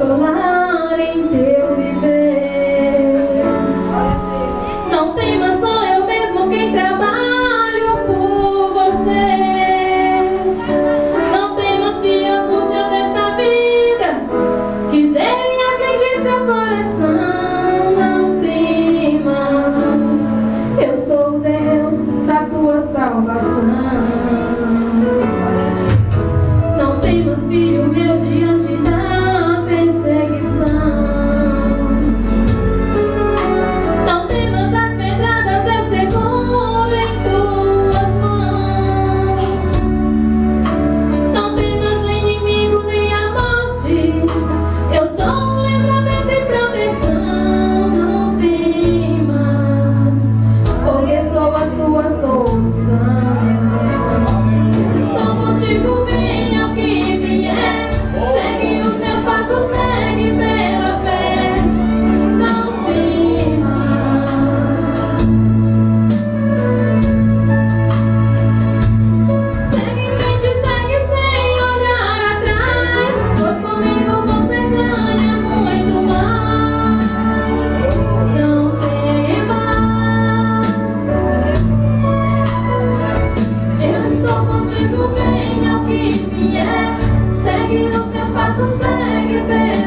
consolar em teu viver. Não temas, sou eu mesmo quem trabalho por você. Não temas se a angústia desta vida quiserem afligir seu coração. Não temas, eu sou o Deus da tua salvação. Não temas, filho meu, diante da perseguição. Não temas, as pedradas eu seguro em tuas mãos. Não temas o inimigo nem a morte, eu sou o livramento e proteção. Não temas, porque sou a tua solução. Sou contigo, venha o que vier. Segue os meus passos, segue pela fé. Não temas. Segue em frente, segue sem olhar atrás, pois comigo você ganha muito mais. Não temas. Eu sou contigo, venha o que vier. Segue os meus passos, segue pela